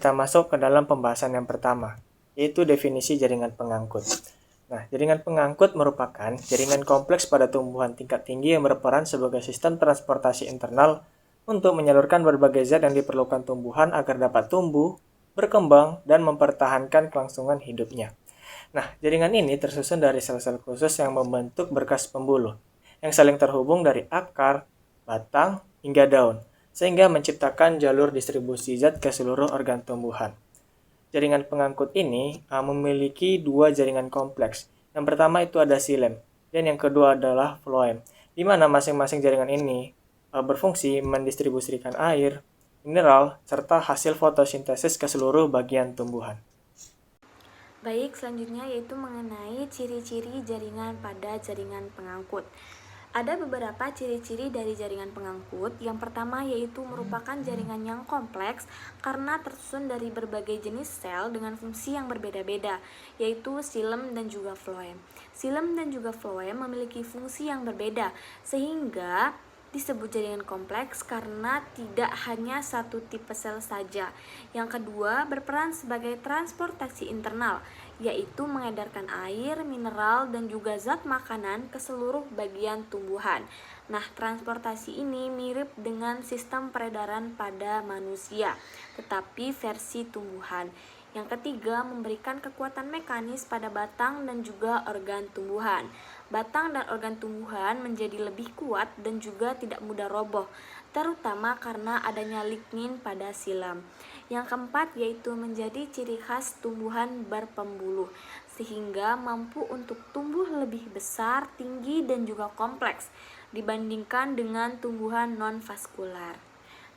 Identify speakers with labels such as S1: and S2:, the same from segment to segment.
S1: kita masuk ke dalam pembahasan yang pertama, yaitu definisi jaringan pengangkut. Nah, jaringan pengangkut merupakan jaringan kompleks pada tumbuhan tingkat tinggi yang berperan sebagai sistem transportasi internal untuk menyalurkan berbagai zat yang diperlukan tumbuhan agar dapat tumbuh, berkembang, dan mempertahankan kelangsungan hidupnya. Nah, jaringan ini tersusun dari sel-sel khusus yang membentuk berkas pembuluh, yang saling terhubung dari akar, batang, hingga daun, sehingga menciptakan jalur distribusi zat ke seluruh organ tumbuhan. Jaringan pengangkut ini memiliki dua jaringan kompleks. Yang pertama itu ada xilem, dan yang kedua adalah floem, di mana masing-masing jaringan ini berfungsi mendistribusikan air, mineral, serta hasil fotosintesis ke seluruh bagian tumbuhan.
S2: Baik, selanjutnya yaitu mengenai ciri-ciri jaringan pada jaringan pengangkut. Ada beberapa ciri-ciri dari jaringan pengangkut. Yang pertama yaitu merupakan jaringan yang kompleks karena tersusun dari berbagai jenis sel dengan fungsi yang berbeda-beda, yaitu xilem dan juga floem. Xilem dan juga floem memiliki fungsi yang berbeda, sehingga disebut jaringan kompleks karena tidak hanya satu tipe sel saja. Yang kedua, berperan sebagai transportasi internal, yaitu mengedarkan air, mineral, dan juga zat makanan ke seluruh bagian tumbuhan. Nah, transportasi ini mirip dengan sistem peredaran pada manusia, tetapi versi tumbuhan. Yang ketiga, memberikan kekuatan mekanis pada batang dan juga organ tumbuhan. Batang dan organ tumbuhan menjadi lebih kuat dan juga tidak mudah roboh, terutama karena adanya lignin pada xilem. Yang keempat yaitu menjadi ciri khas tumbuhan berpembuluh, sehingga mampu untuk tumbuh lebih besar, tinggi, dan juga kompleks dibandingkan dengan tumbuhan non-vaskular.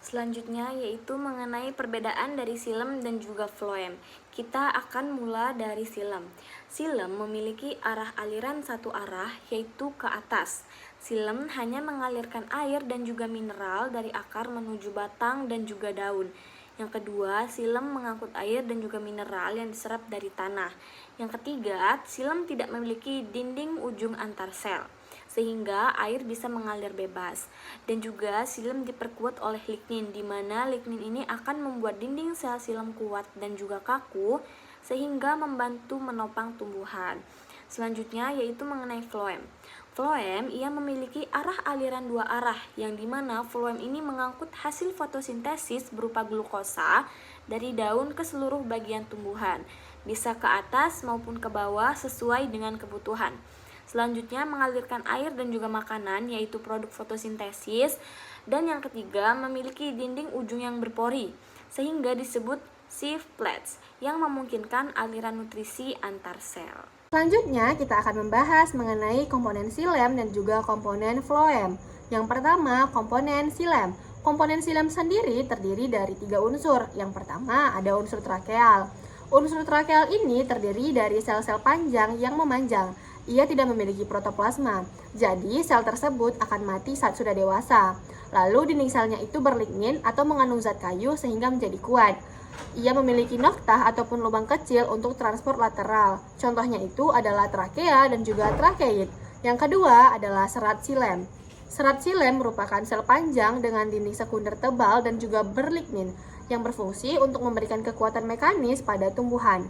S2: Selanjutnya yaitu mengenai perbedaan dari xilem dan juga floem. Kita akan mulai dari xilem. Xilem memiliki arah aliran satu arah, yaitu ke atas. Xilem hanya mengalirkan air dan juga mineral dari akar menuju batang dan juga daun. Yang kedua, xilem mengangkut air dan juga mineral yang diserap dari tanah. Yang ketiga, xilem tidak memiliki dinding ujung antar sel, sehingga air bisa mengalir bebas. Dan juga xilem diperkuat oleh lignin, di mana lignin ini akan membuat dinding sel xilem kuat dan juga kaku, sehingga membantu menopang tumbuhan. Selanjutnya yaitu mengenai floem. Floem ia memiliki arah aliran dua arah, yang dimana floem ini mengangkut hasil fotosintesis berupa glukosa dari daun ke seluruh bagian tumbuhan, bisa ke atas maupun ke bawah sesuai dengan kebutuhan. Selanjutnya mengalirkan air dan juga makanan, yaitu produk fotosintesis. Dan yang ketiga, memiliki dinding ujung yang berpori, sehingga disebut sieve plates, yang memungkinkan aliran nutrisi antar sel.
S3: Selanjutnya, kita akan membahas mengenai komponen xilem dan juga komponen floem. Yang pertama, komponen xilem. Komponen xilem sendiri terdiri dari 3 unsur. Yang pertama, ada unsur trakeal. Unsur trakeal ini terdiri dari sel-sel panjang yang memanjang. Ia tidak memiliki protoplasma, jadi sel tersebut akan mati saat sudah dewasa. Lalu dinding selnya itu berlignin atau mengandung zat kayu sehingga menjadi kuat. Ia memiliki noktah ataupun lubang kecil untuk transport lateral. Contohnya itu adalah trakea dan juga trakeid. Yang kedua adalah serat xilem. Serat xilem merupakan sel panjang dengan dinding sekunder tebal dan juga berlignin yang berfungsi untuk memberikan kekuatan mekanis pada tumbuhan.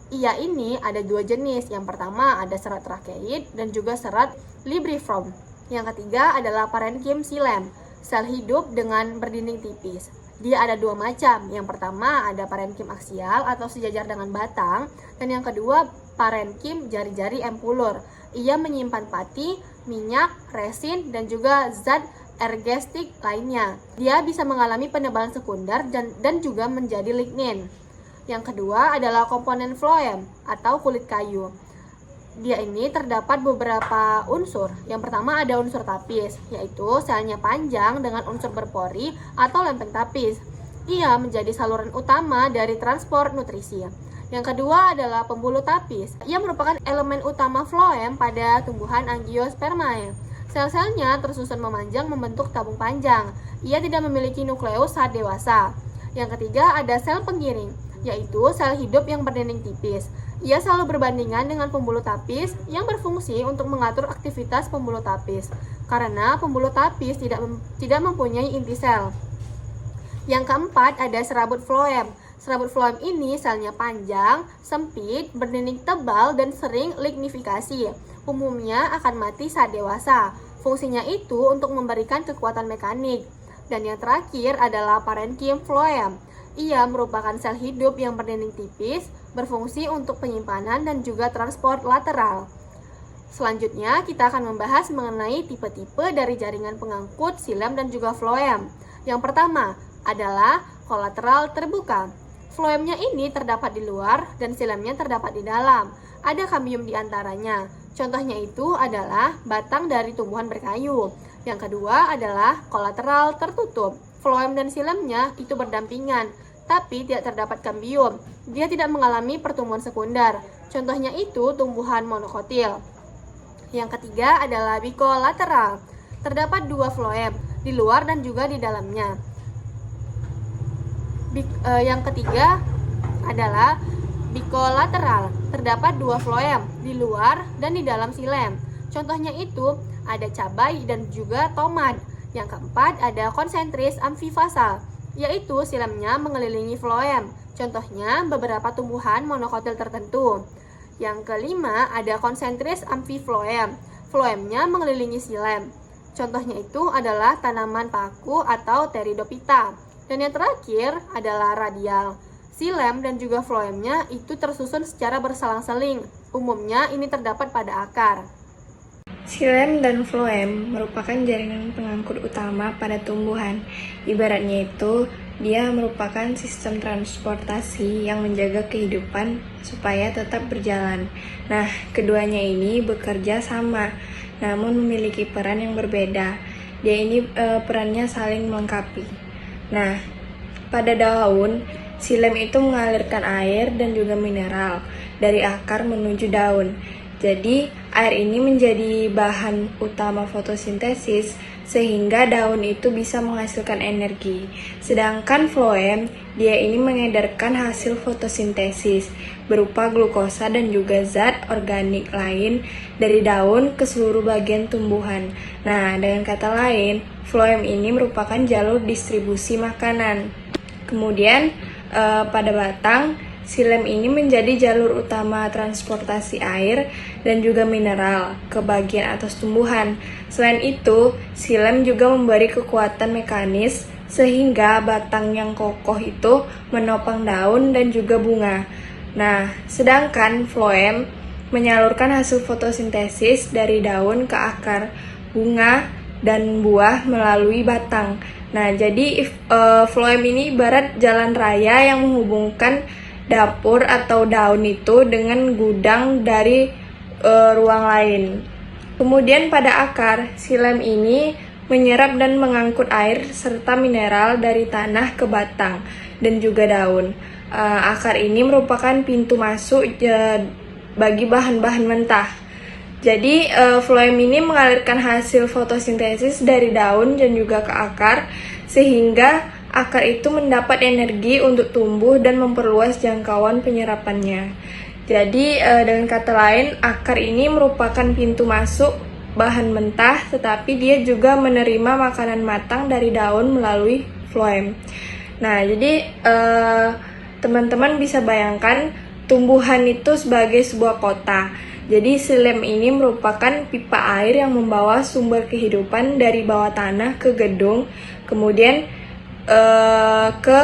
S3: Ia ini ada 2 jenis. Yang pertama ada serat trakeid dan juga serat libriform. Yang ketiga adalah parenkim xilem, sel hidup dengan berdinding tipis. Dia ada 2 macam. Yang pertama ada parenkim aksial atau sejajar dengan batang, dan yang kedua parenkim jari-jari empulur. Ia menyimpan pati, minyak, resin, dan juga zat ergestik lainnya. Dia bisa mengalami penebalan sekunder dan juga menjadi lignin. Yang kedua adalah komponen floem atau kulit kayu. Dia ini terdapat beberapa unsur. Yang pertama ada unsur tapis, yaitu selnya panjang dengan unsur berpori atau lempeng tapis. Ia menjadi saluran utama dari transport nutrisi. Yang kedua adalah pembuluh tapis. Ia merupakan elemen utama floem pada tumbuhan Angiospermae. Sel-selnya tersusun memanjang membentuk tabung panjang. Ia tidak memiliki nukleus saat dewasa. Yang ketiga ada sel penggiring, yaitu sel hidup yang berdinding tipis. Ia selalu berbandingan dengan pembuluh tapis yang berfungsi untuk mengatur aktivitas pembuluh tapis, karena pembuluh tapis tidak mempunyai inti sel. Yang keempat ada serabut floem. Serabut floem ini selnya panjang, sempit, berdinding tebal, dan sering lignifikasi. Umumnya akan mati saat dewasa. Fungsinya itu untuk memberikan kekuatan mekanik. Dan yang terakhir adalah parenchyma floem. Ia merupakan sel hidup yang berdinding tipis, berfungsi untuk penyimpanan dan juga transport lateral. Selanjutnya, kita akan membahas mengenai tipe-tipe dari jaringan pengangkut, silem, dan juga floem. Yang pertama adalah kolateral terbuka. Floemnya ini terdapat di luar dan silemnya terdapat di dalam. Ada kambium di antaranya. Contohnya itu adalah batang dari tumbuhan berkayu. Yang kedua adalah kolateral tertutup. Floem dan silemnya itu berdampingan, tapi tidak terdapat kambium. Dia tidak mengalami pertumbuhan sekunder. Contohnya itu tumbuhan monokotil. Yang ketiga adalah bikolateral. Terdapat dua floem, di luar dan juga di dalamnya. Yang ketiga adalah bikolateral. Terdapat dua floem, di luar dan di dalam silem. Contohnya itu ada cabai dan juga tomat. Yang keempat ada konsentris amfifasal, yaitu silemnya mengelilingi floem. Contohnya beberapa tumbuhan monokotil tertentu. Yang kelima ada konsentris amfifloem. Floemnya mengelilingi silem. Contohnya itu adalah tanaman paku atau Pteridophyta. Dan yang terakhir adalah radial. Silem dan juga floemnya itu tersusun secara berselang-seling. Umumnya ini terdapat pada akar.
S4: Silem dan floem merupakan jaringan pengangkut utama pada tumbuhan. Ibaratnya itu, dia merupakan sistem transportasi yang menjaga kehidupan supaya tetap berjalan. Nah, keduanya ini bekerja sama, namun memiliki peran yang berbeda. Dia ini perannya saling melengkapi. Nah, pada daun, silem itu mengalirkan air dan juga mineral dari akar menuju daun. Jadi, air ini menjadi bahan utama fotosintesis sehingga daun itu bisa menghasilkan energi. Sedangkan floem, dia ini mengedarkan hasil fotosintesis berupa glukosa dan juga zat organik lain dari daun ke seluruh bagian tumbuhan. Nah, dengan kata lain, floem ini merupakan jalur distribusi makanan. Kemudian, pada batang, silem ini menjadi jalur utama transportasi air dan juga mineral ke bagian atas tumbuhan. Selain itu, silem juga memberi kekuatan mekanis sehingga batang yang kokoh itu menopang daun dan juga bunga. Nah, sedangkan floem menyalurkan hasil fotosintesis dari daun ke akar, bunga, dan buah melalui batang. Nah, jadi floem ini ibarat jalan raya yang menghubungkan dapur atau daun itu dengan gudang dari ruang lain. Kemudian pada akar, silem ini menyerap dan mengangkut air serta mineral dari tanah ke batang dan juga daun. Akar ini merupakan pintu masuk bagi bahan-bahan mentah. Jadi floem ini mengalirkan hasil fotosintesis dari daun dan juga ke akar sehingga akar itu mendapat energi untuk tumbuh dan memperluas jangkauan penyerapannya. Jadi dengan kata lain, akar ini merupakan pintu masuk bahan mentah, tetapi dia juga menerima makanan matang dari daun melalui floem. Nah, jadi teman-teman bisa bayangkan tumbuhan itu sebagai sebuah kota. Jadi silem ini merupakan pipa air yang membawa sumber kehidupan dari bawah tanah ke gedung, kemudian ke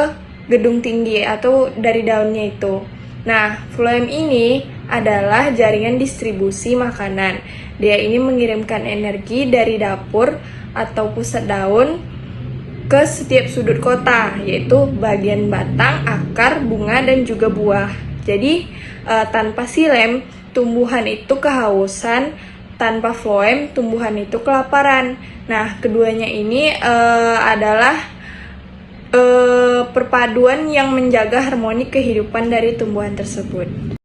S4: gedung tinggi atau dari daunnya itu. Nah, floem ini adalah jaringan distribusi makanan. Dia ini mengirimkan energi dari dapur atau pusat daun ke setiap sudut kota, yaitu bagian batang, akar, bunga, dan juga buah. Jadi, tanpa silem, tumbuhan itu kehausan, tanpa floem, tumbuhan itu kelaparan. Nah, keduanya ini adalah perpaduan yang menjaga harmoni kehidupan dari tumbuhan tersebut.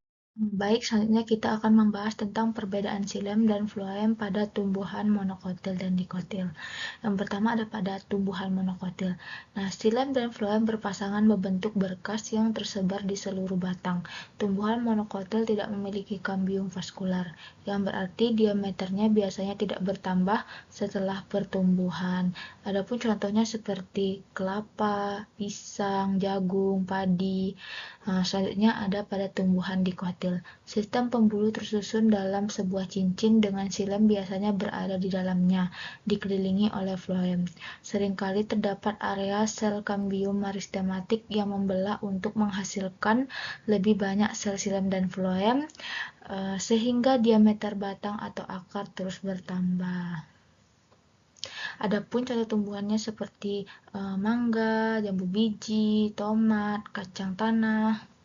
S5: Baik, selanjutnya kita akan membahas tentang perbedaan xilem dan floem pada tumbuhan monokotil dan dikotil. Yang pertama ada pada tumbuhan monokotil. Nah, xilem dan floem berpasangan membentuk berkas yang tersebar di seluruh batang. Tumbuhan monokotil tidak memiliki kambium vaskular, yang berarti diameternya biasanya tidak bertambah setelah pertumbuhan. Adapun contohnya seperti kelapa, pisang, jagung, padi. Selanjutnya ada pada tumbuhan dikotil. Sistem pembuluh tersusun dalam sebuah cincin dengan xilem biasanya berada di dalamnya, dikelilingi oleh floem. Seringkali terdapat area sel kambium meristematik yang membelah untuk menghasilkan lebih banyak sel xilem dan floem, sehingga diameter batang atau akar terus bertambah. Adapun contoh tumbuhannya seperti mangga, jambu biji, tomat, kacang tanah.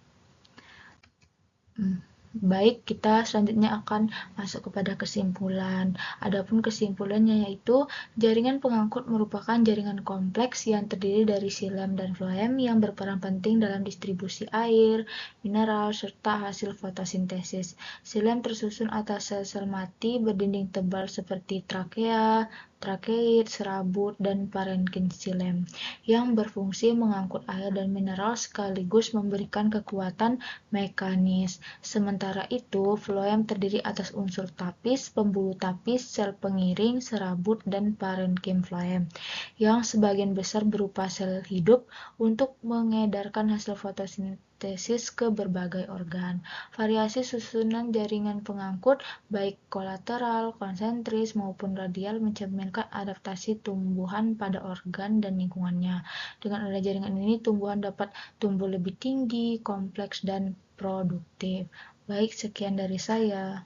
S5: Baik, kita selanjutnya akan masuk kepada kesimpulan. Adapun kesimpulannya yaitu jaringan pengangkut merupakan jaringan kompleks yang terdiri dari xilem dan floem yang berperan penting dalam distribusi air, mineral, serta hasil fotosintesis. Xilem tersusun atas sel-sel mati berdinding tebal seperti trakea, trakeid, serabut, dan parenkim xilem yang berfungsi mengangkut air dan mineral sekaligus memberikan kekuatan mekanis. Sementara itu, floem terdiri atas unsur tapis, pembuluh tapis, sel pengiring, serabut, dan parenkim floem yang sebagian besar berupa sel hidup untuk mengedarkan hasil fotosintesis ke berbagai organ. Variasi susunan jaringan pengangkut baik kolateral, konsentris, maupun radial mencerminkan adaptasi tumbuhan pada organ dan lingkungannya. Dengan adanya jaringan ini, tumbuhan dapat tumbuh lebih tinggi, kompleks, dan produktif. Baik, sekian dari saya.